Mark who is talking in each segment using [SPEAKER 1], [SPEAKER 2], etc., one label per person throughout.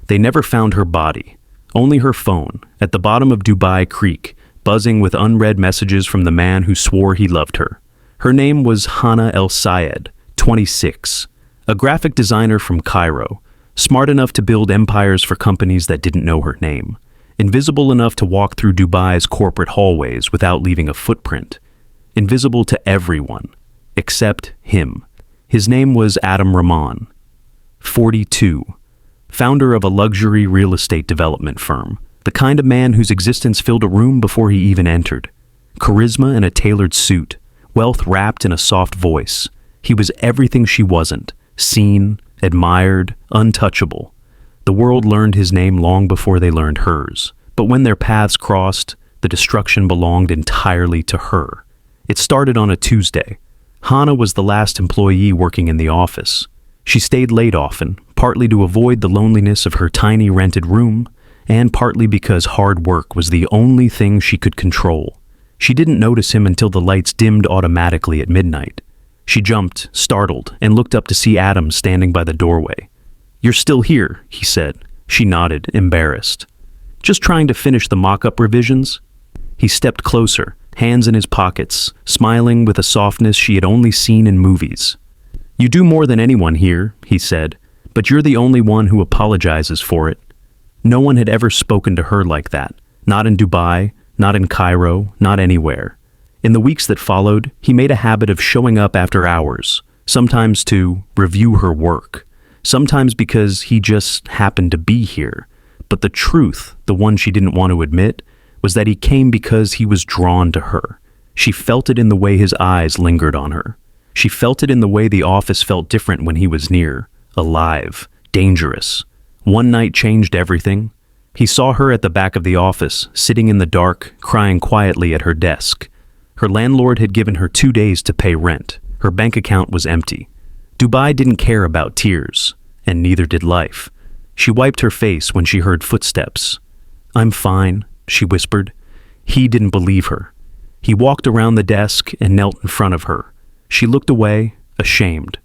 [SPEAKER 1] They never found her body, only her phone, at the bottom of Dubai Creek, buzzing with unread messages from the man who swore he loved her. Her name was Hana El-Sayed, 26, a graphic designer from Cairo, smart enough to build empires for companies that didn't know her name, invisible enough to walk through Dubai's corporate hallways without leaving a footprint, invisible to everyone, except him. His name was Adam Rahman, 42, founder of a luxury real estate development firm, the kind of man whose existence filled a room before he even entered. Charisma in a tailored suit, wealth wrapped in a soft voice. He was everything she wasn't, seen, admired, untouchable. The world learned his name long before they learned hers, but when their paths crossed, the destruction belonged entirely to her. It started on a Tuesday. Hana was the last employee working in the office. She stayed late often, partly to avoid the loneliness of her tiny rented room, and partly because hard work was the only thing she could control. She didn't notice him until the lights dimmed automatically at midnight. She jumped, startled, and looked up to see Adam standing by the doorway. "You're still here," he said. She nodded, embarrassed. "Just trying to finish the mock-up revisions?" He stepped closer, hands in his pockets, smiling with a softness she had only seen in movies. "You do more than anyone here," he said, "but you're the only one who apologizes for it." No one had ever spoken to her like that, not in Dubai, not in Cairo, not anywhere. In the weeks that followed, he made a habit of showing up after hours, sometimes to review her work, sometimes because he just happened to be here. But the truth, the one she didn't want to admit, was that he came because he was drawn to her. She felt it in the way his eyes lingered on her. She felt it in the way the office felt different when he was near, alive, dangerous. One night changed everything. He saw her at the back of the office, sitting in the dark, crying quietly at her desk. Her landlord had given her 2 days to pay rent. Her bank account was empty. Dubai didn't care about tears, and neither did life. She wiped her face when she heard footsteps. "I'm fine," she whispered. He didn't believe her. He walked around the desk and knelt in front of her. She looked away, ashamed.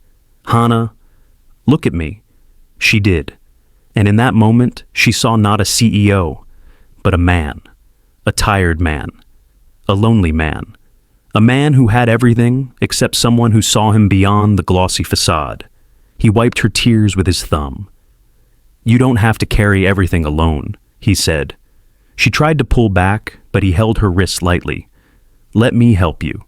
[SPEAKER 1] "Hana, look at me." She did. And in that moment, she saw not a CEO, but a man, a tired man, a lonely man, a man who had everything except someone who saw him beyond the glossy facade. He wiped her tears with his thumb. "You don't have to carry everything alone," he said. She tried to pull back, but he held her wrist lightly. "Let me help you."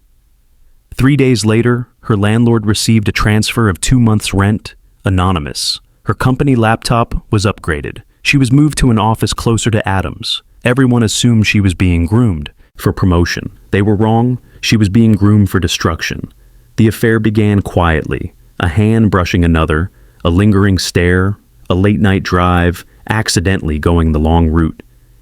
[SPEAKER 1] 3 days later, her landlord received a transfer of 2 months' rent, anonymous. Her company laptop was upgraded. She was moved to an office closer to Adam's. Everyone assumed she was being groomed for promotion. They were wrong. She was being groomed for destruction. The affair began quietly, a hand brushing another, a lingering stare, a late-night drive, accidentally going the long route.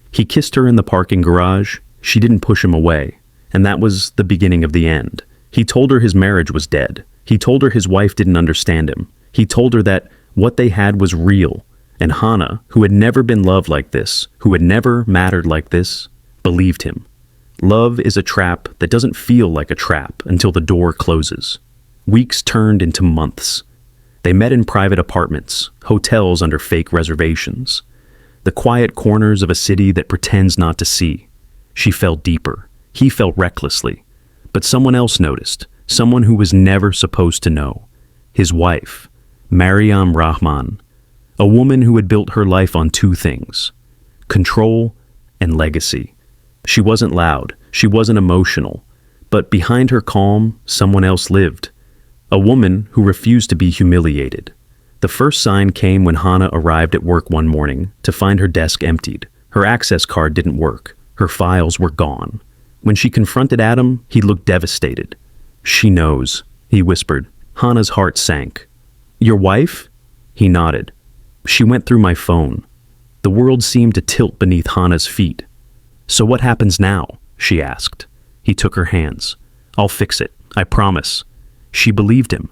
[SPEAKER 1] He kissed her in the parking garage. She didn't push him away. And that was the beginning of the end. He told her his marriage was dead. He told her his wife didn't understand him. He told her that what they had was real, and Hana, who had never been loved like this, who had never mattered like this, believed him. Love is a trap that doesn't feel like a trap until the door closes. Weeks turned into months. They met in private apartments, hotels under fake reservations, the quiet corners of a city that pretends not to see. She fell deeper. He fell recklessly. But someone else noticed, someone who was never supposed to know. His wife, Maryam Rahman, a woman who had built her life on 2 things, control and legacy. She wasn't loud, she wasn't emotional, but behind her calm, someone else lived. A woman who refused to be humiliated. The first sign came when Hana arrived at work one morning to find her desk emptied. Her access card didn't work. Her files were gone. When she confronted Adam, he looked devastated. "She knows," he whispered. Hana's heart sank. "Your wife?" He nodded. "She went through my phone." The world seemed to tilt beneath Hana's feet. "So what happens now?" she asked. He took her hands. "I'll fix it, I promise." She believed him.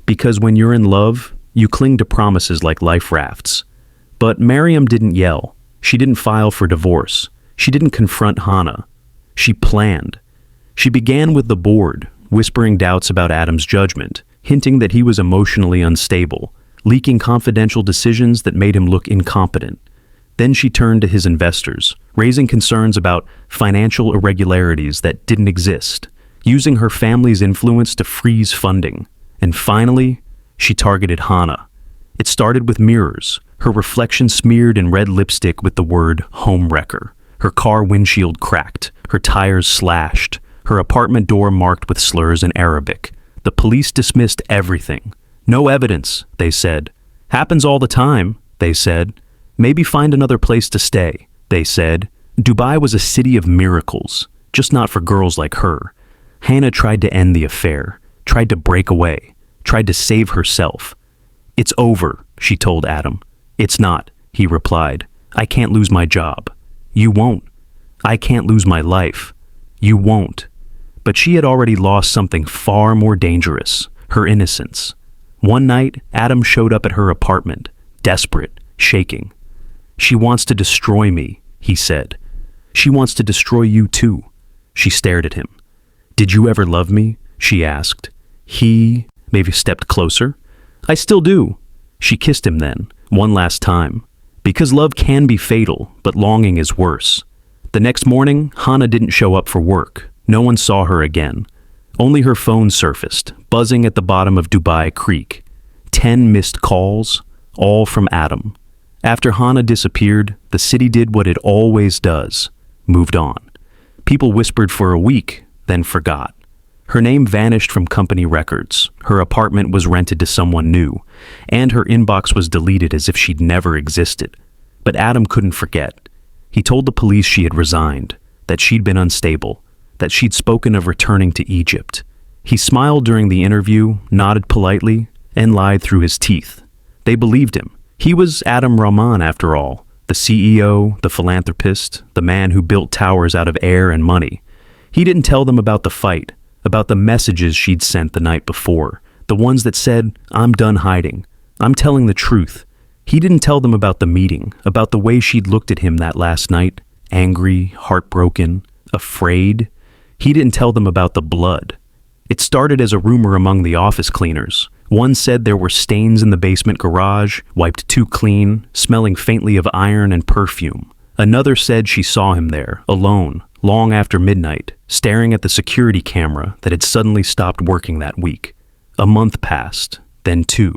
[SPEAKER 1] Because when you're in love, you cling to promises like life rafts. But Maryam didn't yell. She didn't file for divorce. She didn't confront Hana. She planned. She began with the board, whispering doubts about Adam's judgment, hinting that he was emotionally unstable, leaking confidential decisions that made him look incompetent. Then she turned to his investors, raising concerns about financial irregularities that didn't exist, using her family's influence to freeze funding. And finally, she targeted Hana. It started with mirrors, her reflection smeared in red lipstick with the word homewrecker, her car windshield cracked, her tires slashed, her apartment door marked with slurs in Arabic. The police dismissed everything. No evidence, they said. Happens all the time, they said. Maybe find another place to stay, they said. Dubai was a city of miracles, just not for girls like her. Hana tried to end the affair, tried to break away, tried to save herself. It's over, she told Adam. It's not, he replied. I can't lose my job. You won't. I can't lose my life. You won't. But she had already lost something far more dangerous, her innocence. One night, Adam showed up at her apartment, desperate, shaking. She wants to destroy me, he said. She wants to destroy you too. She stared at him. Did you ever love me? She asked. He maybe stepped closer. I still do. She kissed him then, one last time. Because love can be fatal, but longing is worse. The next morning, Hana didn't show up for work. No one saw her again. Only her phone surfaced, buzzing at the bottom of Dubai Creek. 10 missed calls, all from Adam. After Hana disappeared, the city did what it always does, moved on. People whispered for a week, then forgot. Her name vanished from company records, her apartment was rented to someone new, and her inbox was deleted as if she'd never existed. But Adam couldn't forget. He told the police she had resigned, that she'd been unstable, that she'd spoken of returning to Egypt. He smiled during the interview, nodded politely, and lied through his teeth. They believed him. He was Adam Rahman after all, the CEO, the philanthropist, the man who built towers out of air and money. He didn't tell them about the fight, about the messages she'd sent the night before, the ones that said, I'm done hiding, I'm telling the truth. He didn't tell them about the meeting, about the way she'd looked at him that last night, angry, heartbroken, afraid. He didn't tell them about the blood. It started as a rumor among the office cleaners. One said there were stains in the basement garage, wiped too clean, smelling faintly of iron and perfume. Another said she saw him there, alone, long after midnight, staring at the security camera that had suddenly stopped working that week. A month passed, then 2.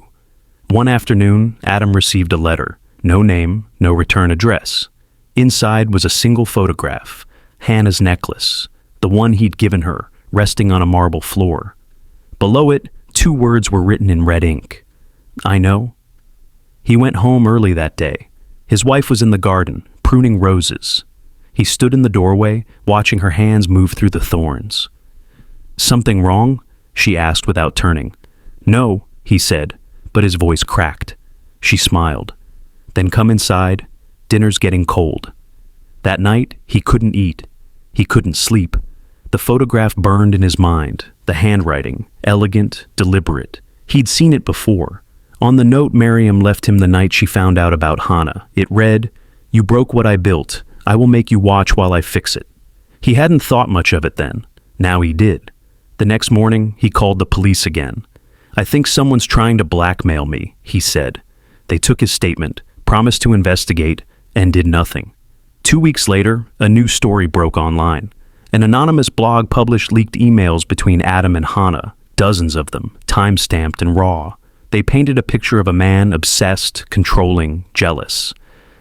[SPEAKER 1] One afternoon, Adam received a letter. No name, no return address. Inside was a single photograph, Hana's necklace, the one he'd given her, resting on a marble floor. Below it, 2 words were written in red ink. I know. He went home early that day. His wife was in the garden, pruning roses. He stood in the doorway, watching her hands move through the thorns. Something wrong? She asked without turning. No, he said, but his voice cracked. She smiled. Then come inside. Dinner's getting cold. That night, he couldn't eat. He couldn't sleep. The photograph burned in his mind, the handwriting, elegant, deliberate. He'd seen it before. On the note Miriam left him the night she found out about Hana, it read, You broke what I built. I will make you watch while I fix it. He hadn't thought much of it then. Now he did. The next morning, he called the police again. I think someone's trying to blackmail me, he said. They took his statement, promised to investigate, and did nothing. 2 weeks later, a new story broke online. An anonymous blog published leaked emails between Adam and Hana, dozens of them, time-stamped and raw. They painted a picture of a man obsessed, controlling, jealous.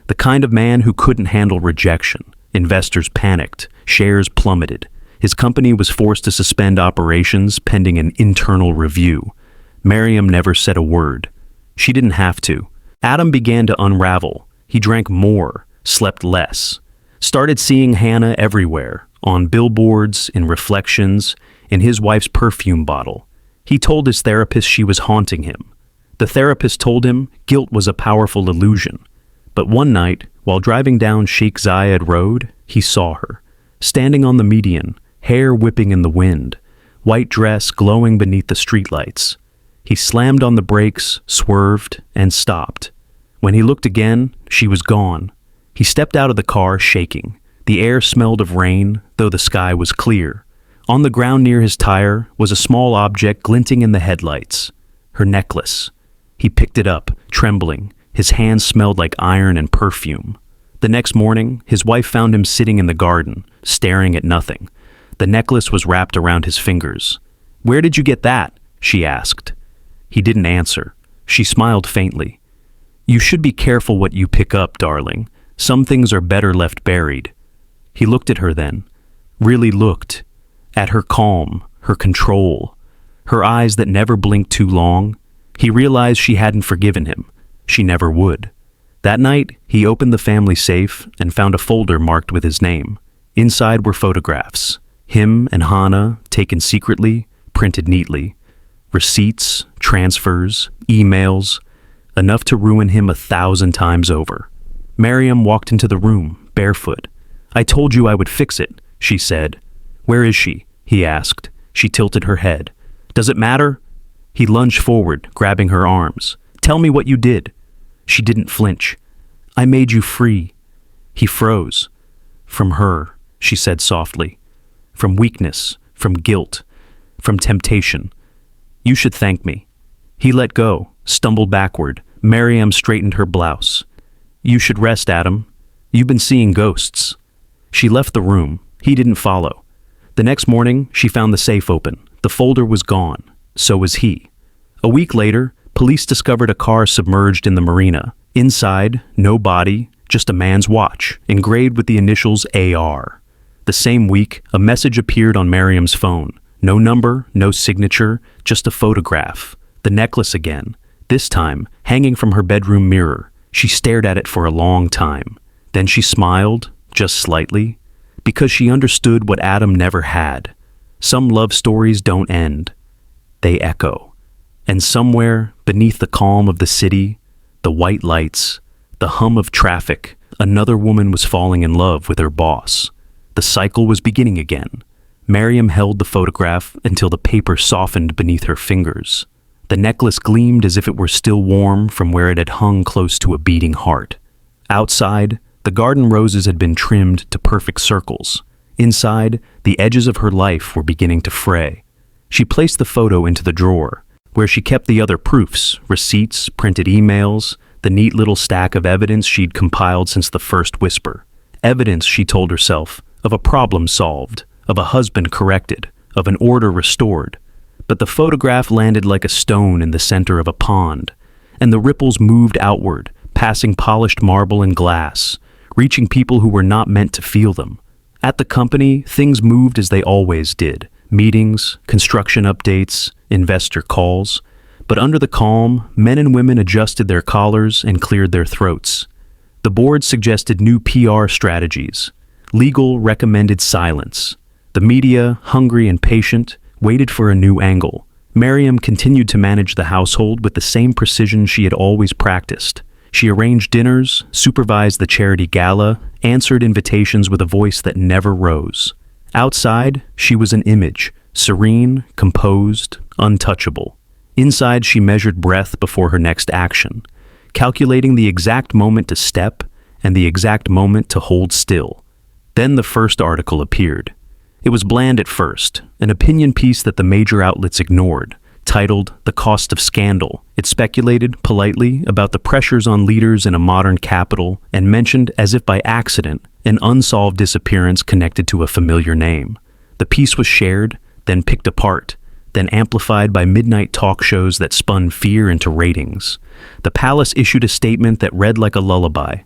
[SPEAKER 1] The kind of man who couldn't handle rejection. Investors panicked, shares plummeted. His company was forced to suspend operations pending an internal review. Miriam never said a word. She didn't have to. Adam began to unravel. He drank more, slept less. Started seeing Hana everywhere, on billboards, in reflections, in his wife's perfume bottle. He told his therapist she was haunting him. The therapist told him guilt was a powerful illusion. But one night, while driving down Sheikh Zayed Road, he saw her, standing on the median, hair whipping in the wind, white dress glowing beneath the streetlights. He slammed on the brakes, swerved, and stopped. When he looked again, she was gone. He stepped out of the car, shaking. The air smelled of rain, though the sky was clear. On the ground near his tire was a small object glinting in the headlights. Her necklace. He picked it up, trembling. His hands smelled like iron and perfume. The next morning, his wife found him sitting in the garden, staring at nothing. The necklace was wrapped around his fingers. "Where did you get that?" she asked. He didn't answer. She smiled faintly. "You should be careful what you pick up, darling. Some things are better left buried." He looked at her then, really looked, at her calm, her control, her eyes that never blinked too long. He realized she hadn't forgiven him. She never would. That night, he opened the family safe and found a folder marked with his name. Inside were photographs. Him and Hana, taken secretly, printed neatly. Receipts, transfers, emails, enough to ruin him 1,000 times over. Miriam walked into the room, barefoot. "I told you I would fix it," she said. "Where is she?" he asked. She tilted her head. "Does it matter?" He lunged forward, grabbing her arms. "Tell me what you did." She didn't flinch. "I made you free." He froze. "From her," she said softly. "From weakness, from guilt, from temptation. You should thank me." He let go, stumbled backward. Miriam straightened her blouse. "You should rest, Adam. You've been seeing ghosts." She left the room. He didn't follow. The next morning, she found the safe open. The folder was gone. So was he. A week later, police discovered a car submerged in the marina. Inside, no body, just a man's watch, engraved with the initials AR. The same week, a message appeared on Miriam's phone. No number, no signature, just a photograph. The necklace again, this time hanging from her bedroom mirror. She stared at it for a long time. Then she smiled, just slightly, because she understood what Adam never had. Some love stories don't end. They echo. And somewhere, beneath the calm of the city, the white lights, the hum of traffic, another woman was falling in love with her boss. The cycle was beginning again. Miriam held the photograph until the paper softened beneath her fingers. The necklace gleamed as if it were still warm from where it had hung close to a beating heart. Outside, the garden roses had been trimmed to perfect circles. Inside, the edges of her life were beginning to fray. She placed the photo into the drawer, where she kept the other proofs, receipts, printed emails, the neat little stack of evidence she'd compiled since the first whisper. Evidence, she told herself, of a problem solved, of a husband corrected, of an order restored. But the photograph landed like a stone in the center of a pond, and the ripples moved outward, passing polished marble and glass, reaching people who were not meant to feel them. At the company, things moved as they always did. Meetings, construction updates, investor calls. But under the calm, men and women adjusted their collars and cleared their throats. The board suggested new PR strategies. Legal recommended silence. The media, hungry and patient, waited for a new angle. Miriam continued to manage the household with the same precision she had always practiced. She arranged dinners, supervised the charity gala, answered invitations with a voice that never rose. Outside, she was an image, serene, composed, untouchable. Inside, she measured breath before her next action, calculating the exact moment to step and the exact moment to hold still. Then the first article appeared. It was bland at first, an opinion piece that the major outlets ignored. Titled "The Cost of Scandal," it speculated, politely, about the pressures on leaders in a modern capital and mentioned, as if by accident, an unsolved disappearance connected to a familiar name. The piece was shared, then picked apart, then amplified by midnight talk shows that spun fear into ratings. The palace issued a statement that read like a lullaby.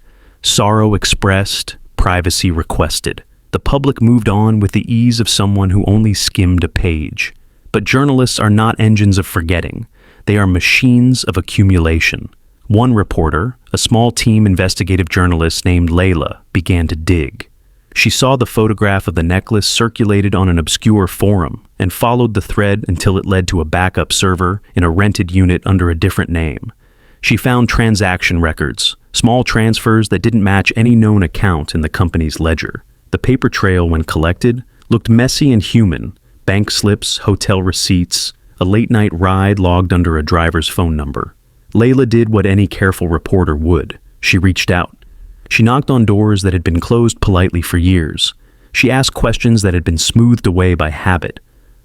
[SPEAKER 1] Sorrow expressed, privacy requested. The public moved on with the ease of someone who only skimmed a page. But journalists are not engines of forgetting. They are machines of accumulation. One reporter, a small team investigative journalist named Layla, began to dig. She saw the photograph of the necklace circulated on an obscure forum and followed the thread until it led to a backup server in a rented unit under a different name. She found transaction records, small transfers that didn't match any known account in the company's ledger. The paper trail, when collected, looked messy and human. Bank slips, hotel receipts, a late-night ride logged under a driver's phone number. Layla did what any careful reporter would. She reached out. She knocked on doors that had been closed politely for years. She asked questions that had been smoothed away by habit.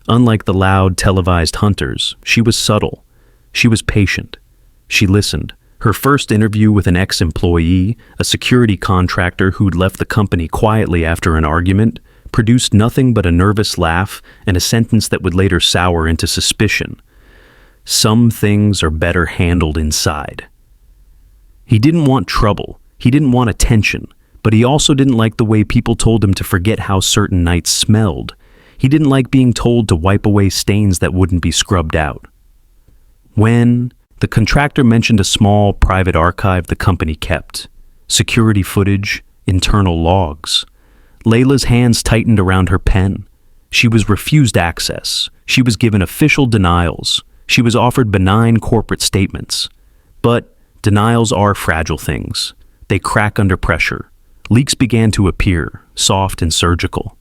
[SPEAKER 1] Unlike the loud, televised hunters, she was subtle. She was patient. She listened, Her first interview with an ex-employee, a security contractor who'd left the company quietly after an argument, produced nothing but a nervous laugh and a sentence that would later sour into suspicion. Some things are better handled inside. He didn't want trouble. He didn't want attention. But he also didn't like the way people told him to forget how certain nights smelled. He didn't like being told to wipe away stains that wouldn't be scrubbed out. When the contractor mentioned a small private archive the company kept, security footage, internal logs, Layla's hands tightened around her pen. She was refused access. She was given official denials. She was offered benign corporate statements. But denials are fragile things. They crack under pressure. Leaks began to appear, soft and surgical.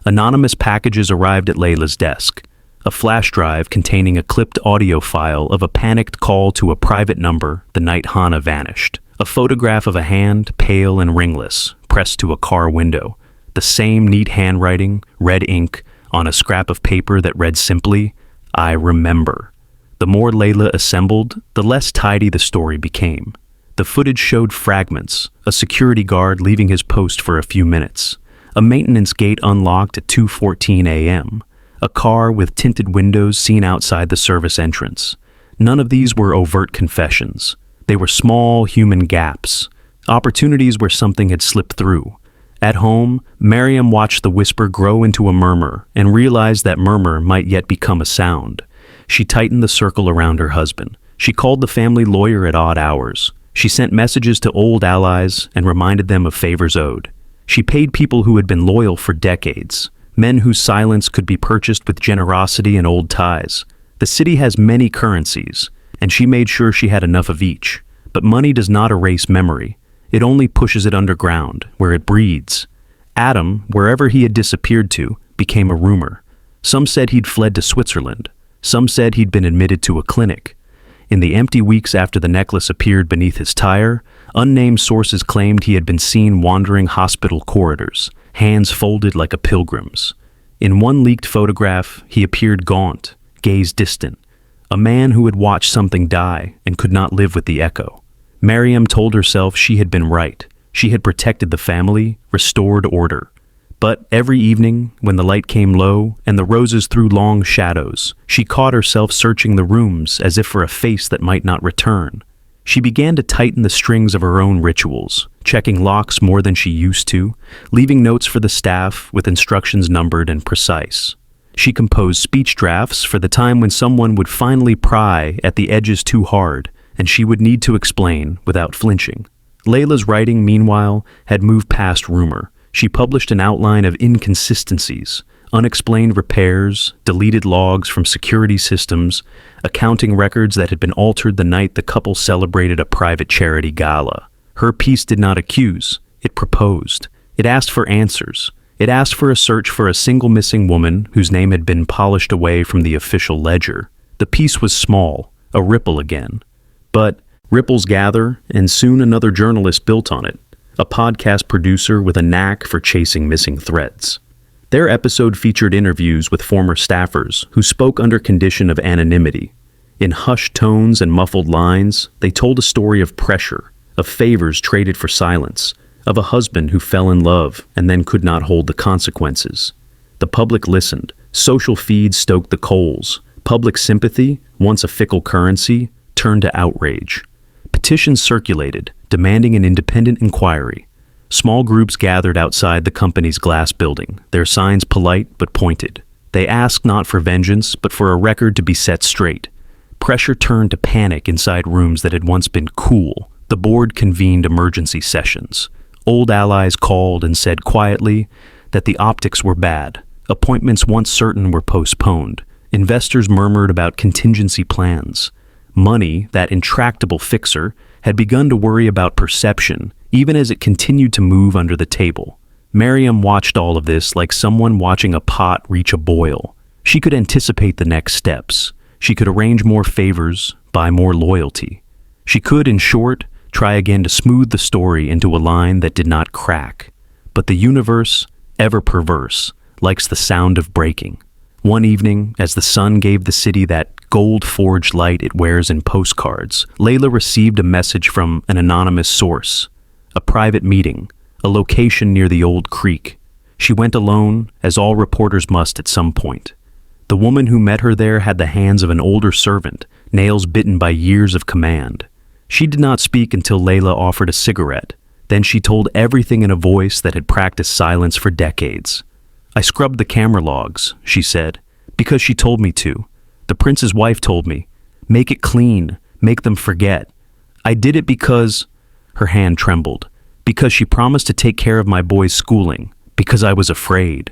[SPEAKER 1] Anonymous packages arrived at Layla's desk. A flash drive containing a clipped audio file of a panicked call to a private number the night Hana vanished. A photograph of a hand, pale and ringless, pressed to a car window. The same neat handwriting, red ink, on a scrap of paper that read simply, "I remember." The more Layla assembled, the less tidy the story became. The footage showed fragments, a security guard leaving his post for a few minutes, a maintenance gate unlocked at 2:14 a.m., a car with tinted windows seen outside the service entrance. None of these were overt confessions. They were small human gaps, opportunities where something had slipped through. At home, Miriam watched the whisper grow into a murmur and realized that murmur might yet become a sound. She tightened the circle around her husband. She called the family lawyer at odd hours. She sent messages to old allies and reminded them of favors owed. She paid people who had been loyal for decades, men whose silence could be purchased with generosity and old ties. The city has many currencies, and she made sure she had enough of each. But money does not erase memory. It only pushes it underground, where it breeds. Adam, wherever he had disappeared to, became a rumor. Some said he'd fled to Switzerland. Some said he'd been admitted to a clinic. In the empty weeks after the necklace appeared beneath his tire, unnamed sources claimed he had been seen wandering hospital corridors, hands folded like a pilgrim's. In one leaked photograph, he appeared gaunt, gaze distant, a man who had watched something die and could not live with the echo. Miriam told herself she had been right. She had protected the family, restored order. But every evening, when the light came low and the roses threw long shadows, she caught herself searching the rooms as if for a face that might not return. She began to tighten the strings of her own rituals, checking locks more than she used to, leaving notes for the staff with instructions numbered and precise. She composed speech drafts for the time when someone would finally pry at the edges too hard, and she would need to explain without flinching. Layla's writing, meanwhile, had moved past rumor. She published an outline of inconsistencies, unexplained repairs, deleted logs from security systems, accounting records that had been altered the night the couple celebrated a private charity gala. Her piece did not accuse, it proposed. It asked for answers. It asked for a search for a single missing woman whose name had been polished away from the official ledger. The piece was small, a ripple again. But ripples gather, and soon another journalist built on it. A podcast producer with a knack for chasing missing threads. Their episode featured interviews with former staffers who spoke under condition of anonymity. In hushed tones and muffled lines, they told a story of pressure, of favors traded for silence, of a husband who fell in love and then could not hold the consequences. The public listened. Social feeds stoked the coals. Public sympathy, once a fickle currency, turned to outrage. Petitions circulated, demanding an independent inquiry. Small groups gathered outside the company's glass building, their signs polite but pointed. They asked not for vengeance, but for a record to be set straight. Pressure turned to panic inside rooms that had once been cool. The board convened emergency sessions. Old allies called and said quietly that the optics were bad. Appointments once certain were postponed. Investors murmured about contingency plans. Money, that intractable fixer, had begun to worry about perception, even as it continued to move under the table. Miriam watched all of this like someone watching a pot reach a boil. She could anticipate the next steps. She could arrange more favors, buy more loyalty. She could, in short, try again to smooth the story into a line that did not crack. But the universe, ever perverse, likes the sound of breaking. One evening, as the sun gave the city that gold-forged light it wears in postcards, Layla received a message from an anonymous source. A private meeting, a location near the old creek. She went alone, as all reporters must at some point. The woman who met her there had the hands of an older servant, nails bitten by years of command. She did not speak until Layla offered a cigarette. Then she told everything in a voice that had practiced silence for decades. "I scrubbed the camera logs," she said, "because she told me to. The prince's wife told me. Make it clean, make them forget. I did it because—" her hand trembled, "because she promised to take care of my boy's schooling, because I was afraid."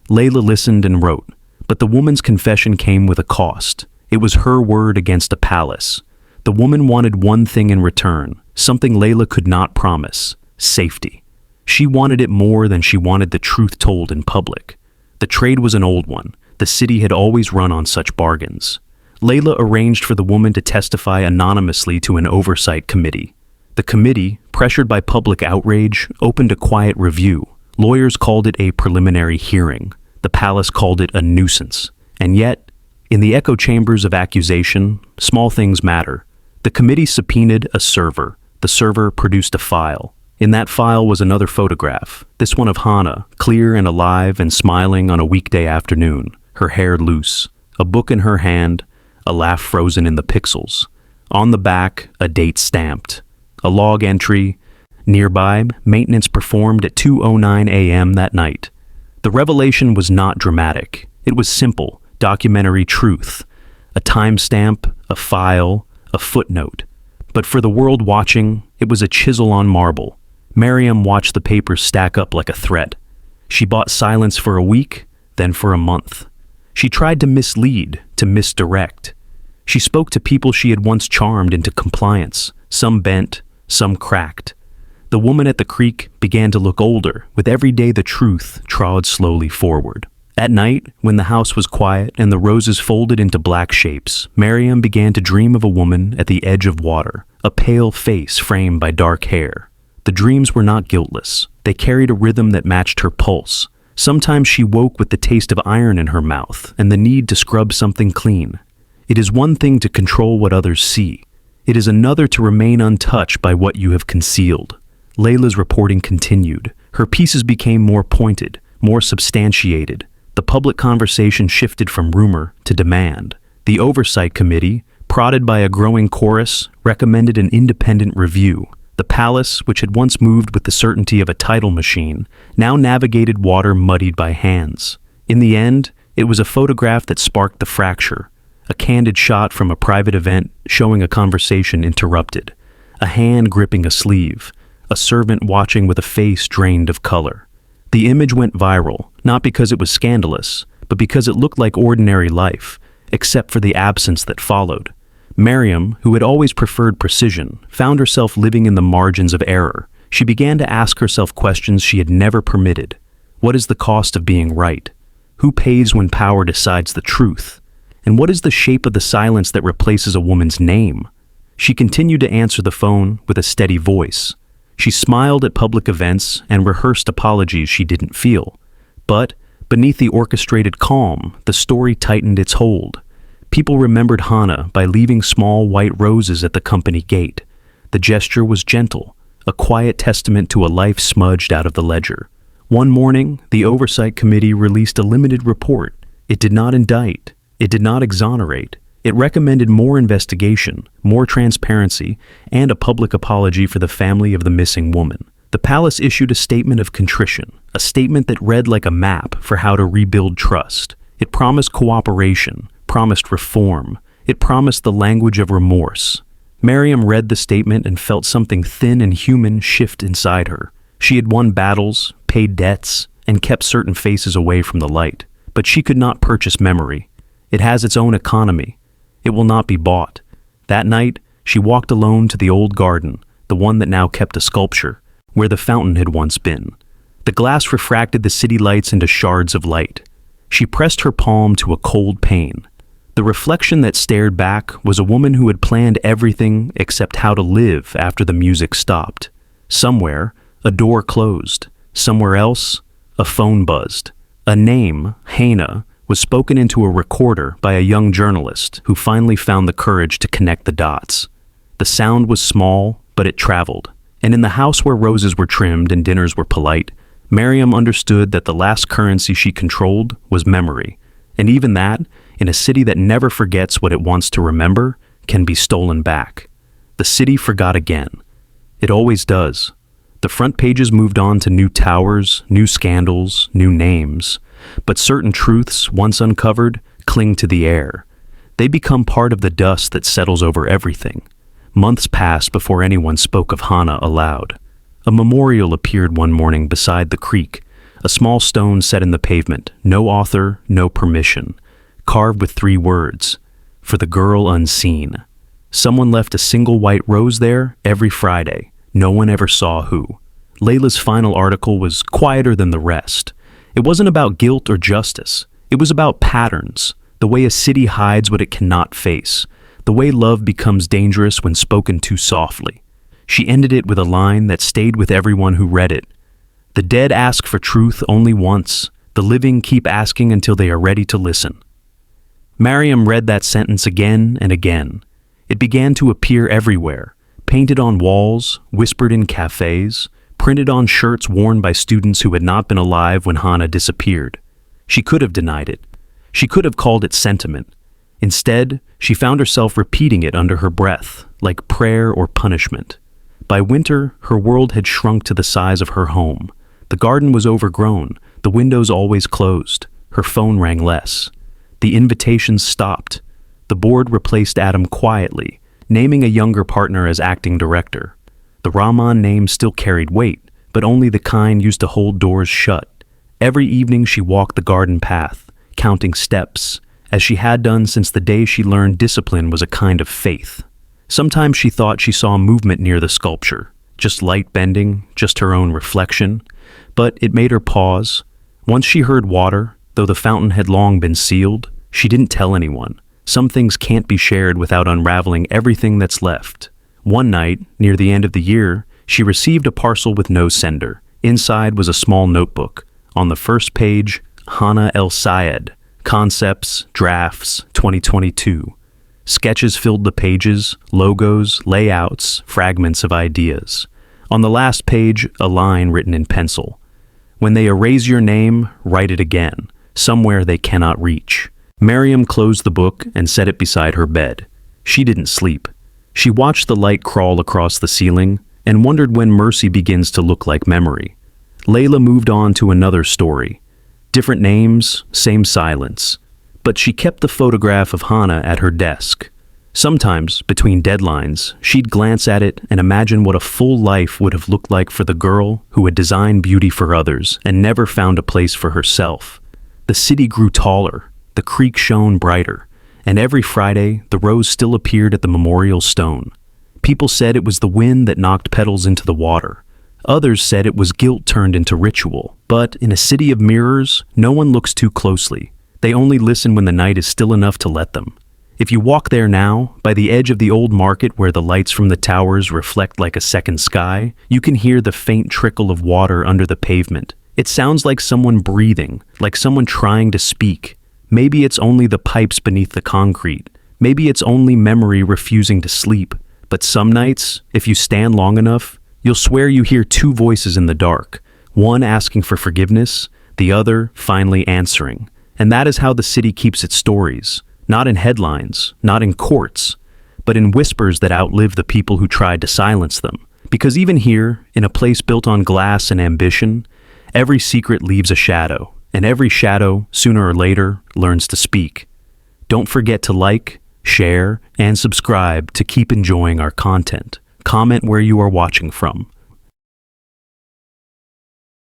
[SPEAKER 1] Layla listened and wrote, but the woman's confession came with a cost. It was her word against a palace. The woman wanted one thing in return, something Layla could not promise: safety. She wanted it more than she wanted the truth told in public. The trade was an old one. The city had always run on such bargains. Layla arranged for the woman to testify anonymously to an oversight committee. The committee, pressured by public outrage, opened a quiet review. Lawyers called it a preliminary hearing. The palace called it a nuisance. And yet, in the echo chambers of accusation, small things matter. The committee subpoenaed a server. The server produced a file. In that file was another photograph, this one of Hana, clear and alive and smiling on a weekday afternoon, her hair loose, a book in her hand, a laugh frozen in the pixels. On the back, a date stamped. A log entry. Nearby, maintenance performed at 2:09 a.m. that night. The revelation was not dramatic. It was simple, documentary truth. A timestamp, a file, a footnote. But for the world watching, it was a chisel on marble. Miriam watched the papers stack up like a threat. She bought silence for a week, then for a month. She tried to mislead, to misdirect. She spoke to people she had once charmed into compliance, some bent, some cracked. The woman at the creek began to look older, with every day the truth trod slowly forward. At night, when the house was quiet and the roses folded into black shapes, Miriam began to dream of a woman at the edge of water, a pale face framed by dark hair. The dreams were not guiltless. They carried a rhythm that matched her pulse. Sometimes she woke with the taste of iron in her mouth and the need to scrub something clean. It is one thing to control what others see. It is another to remain untouched by what you have concealed. Layla's reporting continued. Her pieces became more pointed, more substantiated. The public conversation shifted from rumor to demand. The oversight committee, prodded by a growing chorus, recommended an independent review. The palace, which had once moved with the certainty of a tidal machine, now navigated water muddied by hands. In the end, it was a photograph that sparked the fracture. A candid shot from a private event showing a conversation interrupted. A hand gripping a sleeve. A servant watching with a face drained of color. The image went viral, not because it was scandalous, but because it looked like ordinary life, except for the absence that followed. Miriam, who had always preferred precision, found herself living in the margins of error. She began to ask herself questions she had never permitted. What is the cost of being right? Who pays when power decides the truth? And what is the shape of the silence that replaces a woman's name? She continued to answer the phone with a steady voice. She smiled at public events and rehearsed apologies she didn't feel. But, beneath the orchestrated calm, the story tightened its hold. People remembered Hana by leaving small white roses at the company gate. The gesture was gentle, a quiet testament to a life smudged out of the ledger. One morning, the Oversight Committee released a limited report. It did not indict. It did not exonerate. It recommended more investigation, more transparency, and a public apology for the family of the missing woman. The palace issued a statement of contrition, a statement that read like a map for how to rebuild trust. It promised cooperation, promised reform. It promised the language of remorse. Miriam read the statement and felt something thin and human shift inside her. She had won battles, paid debts, and kept certain faces away from the light. But she could not purchase memory. It has its own economy. It will not be bought. That night, she walked alone to the old garden, the one that now kept a sculpture, where the fountain had once been. The glass refracted the city lights into shards of light. She pressed her palm to a cold pane. The reflection that stared back was a woman who had planned everything except how to live after the music stopped. Somewhere, a door closed. Somewhere else, a phone buzzed. A name, Hana, was spoken into a recorder by a young journalist who finally found the courage to connect the dots. The sound was small, but it traveled. And in the house where roses were trimmed and dinners were polite, Miriam understood that the last currency she controlled was memory. And even that, in a city that never forgets what it wants to remember, can be stolen back. The city forgot again. It always does. The front pages moved on to new towers, new scandals, new names. But certain truths, once uncovered, cling to the air. They become part of the dust that settles over everything. Months passed before anyone spoke of Hana aloud. A memorial appeared one morning beside the creek, a small stone set in the pavement, no author, no permission, carved with 3 words, "For the girl unseen." Someone left a single white rose there every Friday. No one ever saw who. Layla's final article was quieter than the rest. It wasn't about guilt or justice. It was about patterns, the way a city hides what it cannot face, the way love becomes dangerous when spoken too softly. She ended it with a line that stayed with everyone who read it. The dead ask for truth only once. The living keep asking until they are ready to listen. Miriam read that sentence again and again. It began to appear everywhere, painted on walls, whispered in cafes, printed on shirts worn by students who had not been alive when Hana disappeared. She could have denied it. She could have called it sentiment. Instead, she found herself repeating it under her breath, like prayer or punishment. By winter, her world had shrunk to the size of her home. The garden was overgrown, the windows always closed. Her phone rang less. The invitations stopped. The board replaced Adam quietly, naming a younger partner as acting director. The Rahman name still carried weight, but only the kind used to hold doors shut. Every evening she walked the garden path, counting steps, as she had done since the day she learned discipline was a kind of faith. Sometimes she thought she saw movement near the sculpture, just light bending, just her own reflection, but it made her pause. Once she heard water, though the fountain had long been sealed, she didn't tell anyone. Some things can't be shared without unraveling everything that's left. One night, near the end of the year, she received a parcel with no sender. Inside was a small notebook. On the first page, Hana El-Sayed, Concepts, Drafts, 2022. Sketches filled the pages, logos, layouts, fragments of ideas. On the last page, a line written in pencil. When they erase your name, write it again, somewhere they cannot reach. Miriam closed the book and set it beside her bed. She didn't sleep. She watched the light crawl across the ceiling and wondered when mercy begins to look like memory. Layla moved on to another story. Different names, same silence. But she kept the photograph of Hana at her desk. Sometimes, between deadlines, she'd glance at it and imagine what a full life would have looked like for the girl who had designed beauty for others and never found a place for herself. The city grew taller, the creek shone brighter, and every Friday, the rose still appeared at the memorial stone. People said it was the wind that knocked petals into the water. Others said it was guilt turned into ritual. But in a city of mirrors, no one looks too closely. They only listen when the night is still enough to let them. If you walk there now, by the edge of the old market where the lights from the towers reflect like a second sky, you can hear the faint trickle of water under the pavement. It sounds like someone breathing, like someone trying to speak. Maybe it's only the pipes beneath the concrete. Maybe it's only memory refusing to sleep. But some nights, if you stand long enough, you'll swear you hear 2 voices in the dark, one asking for forgiveness, the other finally answering. And that is how the city keeps its stories, not in headlines, not in courts, but in whispers that outlive the people who tried to silence them. Because even here, in a place built on glass and ambition, every secret leaves a shadow, and every shadow, sooner or later, learns to speak. Don't forget to like, share, and subscribe to keep enjoying our content. Comment where you are watching from.